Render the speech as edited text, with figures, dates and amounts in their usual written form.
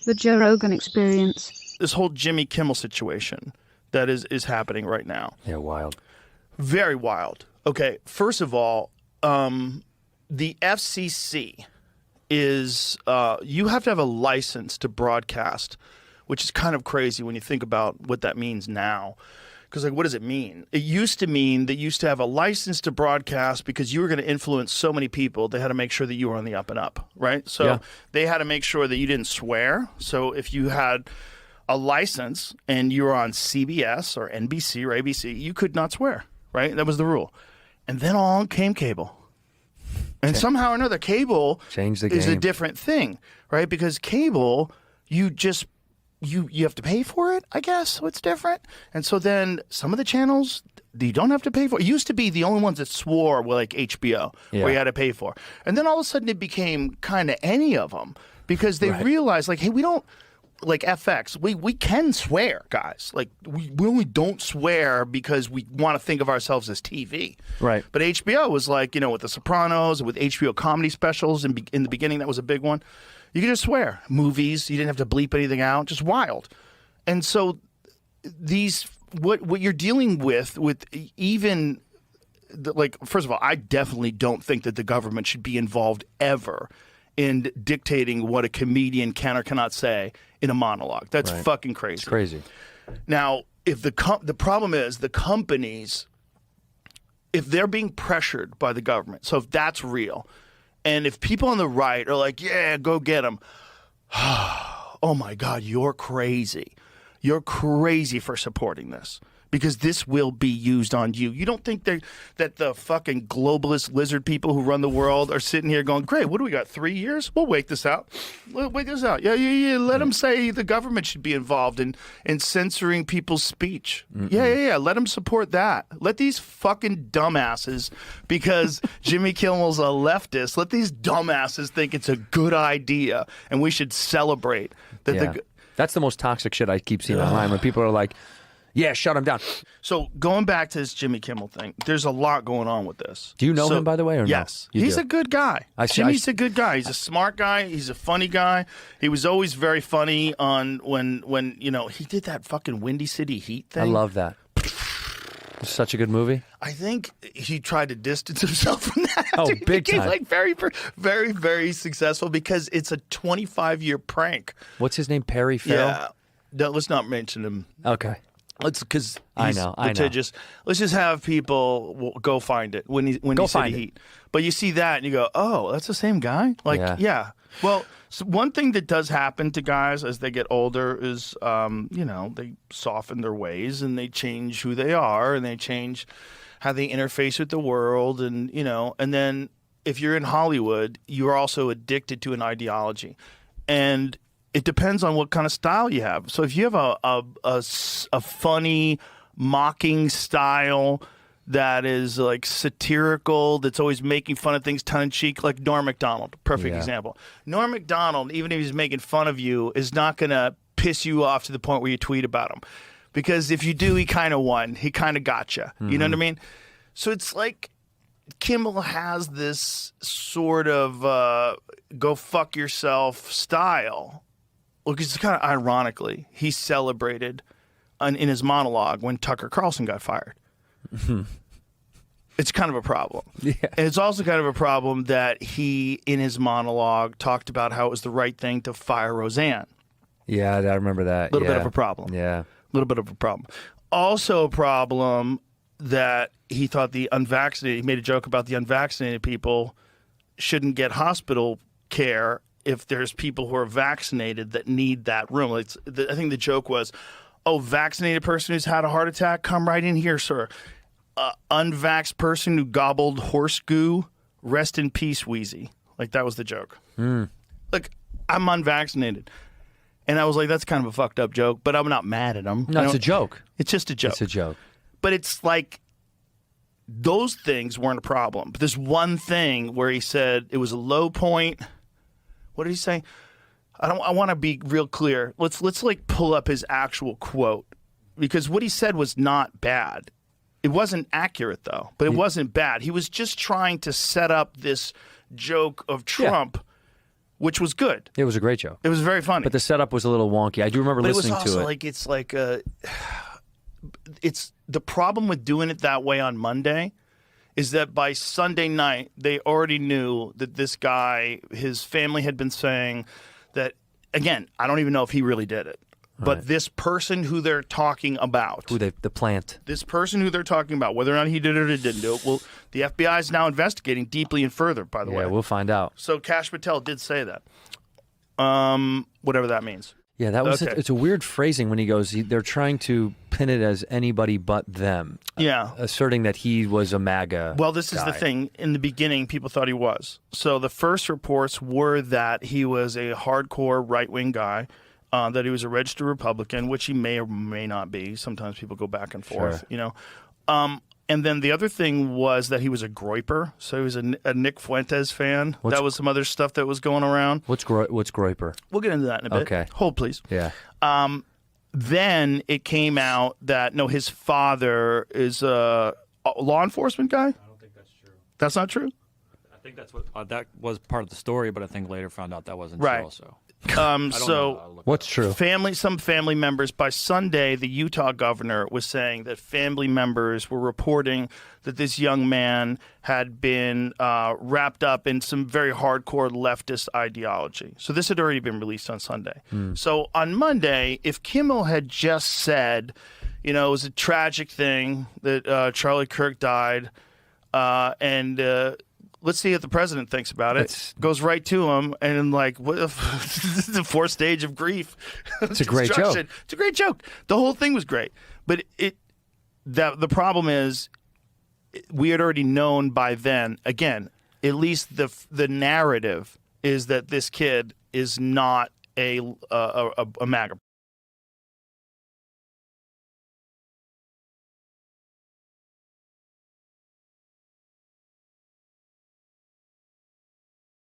The Joe Rogan Experience. This whole Jimmy Kimmel situation that is happening right now. Yeah, wild. Very wild. Okay, first of all, the FCC is you have to have a license to broadcast, which is kind of crazy when you think about what that means now. Because, like, what does it mean? It used to mean that you used to have a license to broadcast because you were going to influence so many people. They had to make sure that you were on the up and up, right? So they had to make sure that you didn't swear. So if you had a license and you were on CBS or NBC or ABC, you could not swear, right? That was the rule. And then on came cable. And somehow or another, cable changed the game. Is a different thing, right? Because cable, you just you have to pay for it, I guess, so it's different. And so then some of the channels you don't have to pay for. It used to be the only ones that swore were like HBO, where you had to pay for. And then all of a sudden it became kind of any of them because they realized, like, hey, we don't, like FX, we can swear, guys. Like, we only don't swear because we want to think of ourselves as TV. Right. But HBO was like, you know, with The Sopranos, with HBO comedy specials, in the beginning, that was a big one. You could just swear. Movies, you didn't have to bleep anything out, just wild. And so these, what you're dealing with even, like, first of all, I definitely don't think that the government should be involved ever in dictating what a comedian can or cannot say in a monologue. That's fucking crazy. It's crazy. Now, if the problem is the companies, if they're being pressured by the government, so if that's real, and if people on the right are like, yeah, go get them, oh my God, you're crazy. You're crazy for supporting this. Because this will be used on you. You don't think that the fucking globalist lizard people who run the world are sitting here going, great, what do we got, 3 years? We'll wait this out. We'll wait this out. Yeah. Let them say the government should be involved in censoring people's speech. Yeah. Let them support that. Let these fucking dumbasses, because Jimmy Kimmel's a leftist, let these dumbasses think it's a good idea and we should celebrate. That's the most toxic shit I keep seeing online when people are like, yeah, shut him down. So going back to this Jimmy Kimmel thing, there's a lot going on with this. Do you know him, by the way, or yes. no? He's a good guy. Jimmy's a good guy. He's a smart guy. He's a funny guy. He was always very funny on when you know, he did that fucking Windy City Heat thing. I love that. It's such a good movie. I think he tried to distance himself from that. Oh, big time. Like very, very, very successful because it's a 25-year prank. What's his name? Perry Farrell? Yeah. No, let's not mention him. Okay. Because I know. Let's just have people go find it when he City Heat. But you see that and you go, oh, that's the same guy. Like, yeah. Well, so one thing that does happen to guys as they get older is, you know, they soften their ways and they change who they are and they change how they interface with the world, and you know, and then if you're in Hollywood, you're also addicted to an ideology, and it depends on what kind of style you have. So if you have a funny, mocking style that is like satirical, that's always making fun of things tongue-in-cheek, like Norm Macdonald, perfect example. Norm Macdonald, even if he's making fun of you, is not going to piss you off to the point where you tweet about him. Because if you do, he kind of won. He kind of got you. You know what I mean? So it's like Kimmel has this sort of go fuck yourself style. Look, it's kind of ironically, he celebrated in his monologue when Tucker Carlson got fired. It's kind of a problem. Yeah. And it's also kind of a problem that he, in his monologue, talked about how it was the right thing to fire Roseanne. Yeah, I remember that. A little bit of a problem. Yeah. A little bit of a problem. Also a problem that he thought the unvaccinated, he made a joke about the unvaccinated people shouldn't get hospital care if there's people who are vaccinated that need that room. I think the joke was, oh, vaccinated person who's had a heart attack, come right in here, sir. Unvaxxed person who gobbled horse goo, rest in peace, Wheezy. Like, that was the joke. Like, I'm unvaccinated. And I was like, that's kind of a fucked up joke, but I'm not mad at him. No, it's a joke. It's just a joke. It's a joke. But it's like, those things weren't a problem. But there's one thing where he said it was a low point. What did he say? I want to be real clear. Let's like pull up his actual quote, because what he said was not bad. It wasn't accurate though, but it wasn't bad. He was just trying to set up this joke of Trump which was good. It was a great show. It was very funny. But the setup was a little wonky. I do remember listening to it. But it was also it's the problem with doing it that way on Monday is that by Sunday night, they already knew that this guy, his family had been saying that, again, I don't even know if he really did it. But this person who they're talking about, the plant, this person who they're talking about, whether or not he did it or didn't do it, well, the FBI is now investigating deeply and further. By the way, yeah, we'll find out. So Kash Patel did say that, whatever that means. Yeah, that was it's a weird phrasing when he goes. They're trying to pin it as anybody but them. Yeah, asserting that he was a MAGA. Well, this is the thing. In the beginning, people thought he was. So the first reports were that he was a hardcore right-wing guy. That he was a registered Republican, which he may or may not be. Sometimes people go back and forth, you know. And then the other thing was that he was a groiper. So he was a Nick Fuentes fan. That was some other stuff that was going around. What's groiper? We'll get into that in a bit. Okay. Hold, please. Yeah. Then it came out that, no, his father is a law enforcement guy? I don't think that's true. That's not true? I think that's what that was part of the story, but I think later found out that wasn't right. true also. So what's true? Some family members, by Sunday, the Utah governor was saying that family members were reporting that this young man had been wrapped up in some very hardcore leftist ideology. So this had already been released on Sunday. So on Monday, if Kimmel had just said, you know, it was a tragic thing that Charlie Kirk died, and let's see what the president thinks about it. Goes right to him, and like, what if the fourth stage of grief? It's a great joke. It's a great joke. The whole thing was great, but the problem is, we had already known by then. Again, at least the narrative is that this kid is not a MAGA